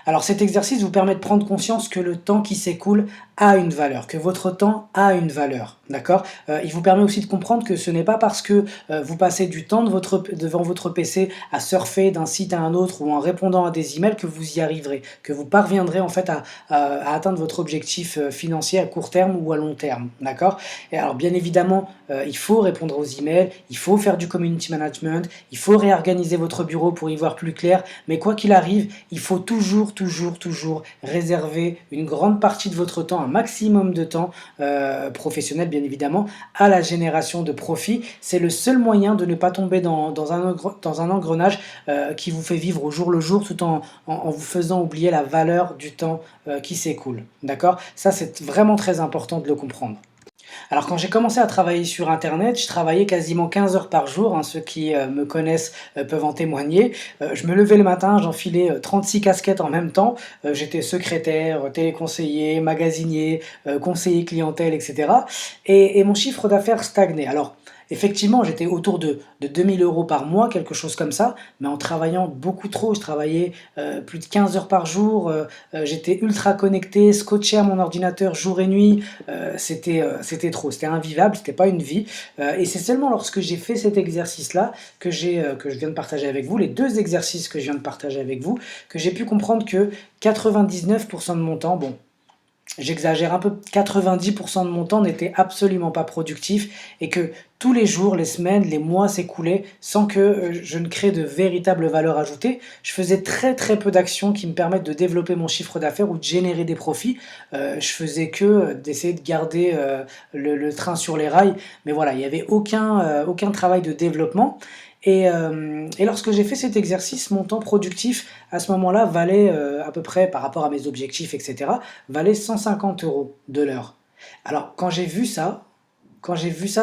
Alors cet exercice vous permet de prendre conscience que le temps qui s'écoule a une valeur, que votre temps a une valeur, d'accord? Il vous permet aussi de comprendre que ce n'est pas parce que, vous passez du temps devant votre PC à surfer d'un site à un autre ou en répondant à des emails que vous y arriverez, que vous parviendrez en fait à atteindre votre objectif, financier à court terme ou à long terme, d'accord? Et alors bien évidemment, il faut répondre aux emails, il faut faire du community management, il faut réorganiser votre bureau pour y voir plus clair, mais quoi qu'il arrive, il faut toujours réserver une grande partie de votre temps, un maximum de temps, professionnel bien évidemment, à la génération de profit. C'est le seul moyen de ne pas tomber dans un engrenage qui vous fait vivre au jour le jour tout en vous faisant oublier la valeur du temps qui s'écoule. D'accord? Ça, c'est vraiment très important de le comprendre. Alors quand j'ai commencé à travailler sur internet, je travaillais quasiment 15 heures par jour, hein, ceux qui me connaissent peuvent en témoigner. Je me levais le matin, j'enfilais 36 casquettes en même temps. J'étais secrétaire, téléconseiller, magasinier, conseiller clientèle, etc. Et mon chiffre d'affaires stagnait. Alors effectivement, j'étais autour de 2000 euros par mois, quelque chose comme ça, mais en travaillant beaucoup trop. Je travaillais plus de 15 heures par jour, j'étais ultra connecté, scotché à mon ordinateur jour et nuit. C'était trop, c'était invivable, c'était pas une vie. Et c'est seulement lorsque j'ai fait cet exercice-là que je viens de partager avec vous, les deux exercices que je viens de partager avec vous, que j'ai pu comprendre que 99% de mon temps, bon, j'exagère un peu, 90% de mon temps n'était absolument pas productif et que tous les jours, les semaines, les mois s'écoulaient sans que je ne crée de véritable valeur ajoutée. Je faisais très peu d'actions qui me permettent de développer mon chiffre d'affaires ou de générer des profits. Je faisais que d'essayer de garder le train sur les rails, mais voilà, il n'y avait aucun travail de développement. Et lorsque j'ai fait cet exercice, mon temps productif à ce moment-là valait à peu près, par rapport à mes objectifs, etc., valait 150 euros de l'heure. Alors quand j'ai vu ça,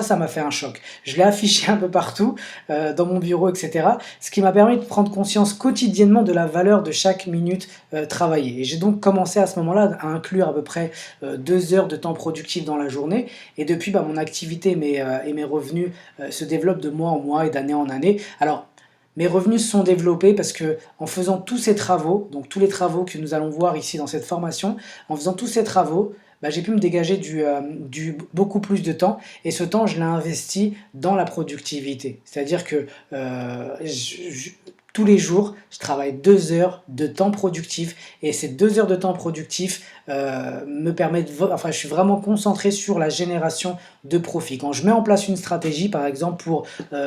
ça m'a fait un choc. Je l'ai affiché un peu partout, dans mon bureau, etc. Ce qui m'a permis de prendre conscience quotidiennement de la valeur de chaque minute travaillée. Et j'ai donc commencé à ce moment-là à inclure à peu près 2 heures de temps productif dans la journée. Et depuis, bah, mon activité et mes revenus se développent de mois en mois et d'année en année. Alors, mes revenus se sont développés parce que en faisant tous ces travaux, donc tous les travaux que nous allons voir ici dans cette formation, en faisant tous ces travaux, bah, j'ai pu me dégager beaucoup plus de temps et ce temps, je l'ai investi dans la productivité. C'est-à-dire que tous les jours, je travaille 2 heures de temps productif et ces 2 heures de temps productif me permettent, enfin, je suis vraiment concentré sur la génération de profit. Quand je mets en place une stratégie, par exemple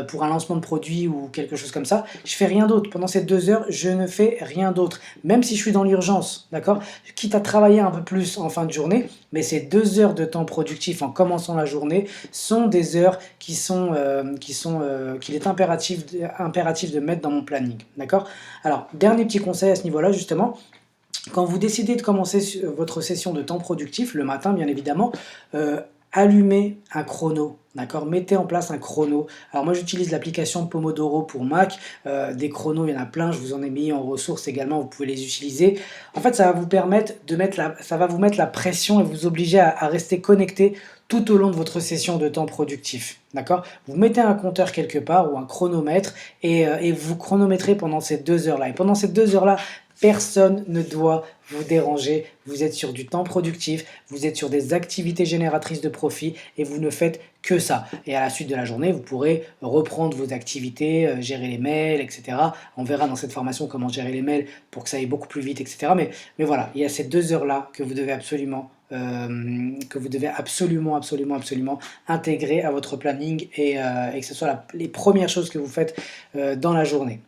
pour un lancement de produit ou quelque chose comme ça, je fais rien d'autre. Pendant ces 2 heures, je ne fais rien d'autre. Même si je suis dans l'urgence, d'accord? Quitte à travailler un peu plus en fin de journée, mais ces 2 heures de temps productif en commençant la journée sont des heures qu'il est impératif de mettre dans mon planning, d'accord? Alors, dernier petit conseil à ce niveau-là, justement, quand vous décidez de commencer votre session de temps productif, le matin bien évidemment, allumez un chrono, d'accord? Mettez en place un chrono. Alors moi j'utilise l'application Pomodoro pour Mac, des chronos il y en a plein, je vous en ai mis en ressources également, vous pouvez les utiliser. En fait ça va vous permettre ça va vous mettre la pression et vous obliger à rester connecté tout au long de votre session de temps productif, d'accord? Vous mettez un compteur quelque part ou un chronomètre et vous chronométrez pendant ces 2 heures-là. Et pendant ces 2 heures-là, personne ne doit vous déranger, vous êtes sur du temps productif, vous êtes sur des activités génératrices de profit et vous ne faites que ça. Et à la suite de la journée, vous pourrez reprendre vos activités, gérer les mails, etc. On verra dans cette formation comment gérer les mails pour que ça aille beaucoup plus vite, etc. Mais voilà, il y a ces 2 heures-là que vous devez absolument intégrer à votre planning et que ce soit les premières choses que vous faites dans la journée.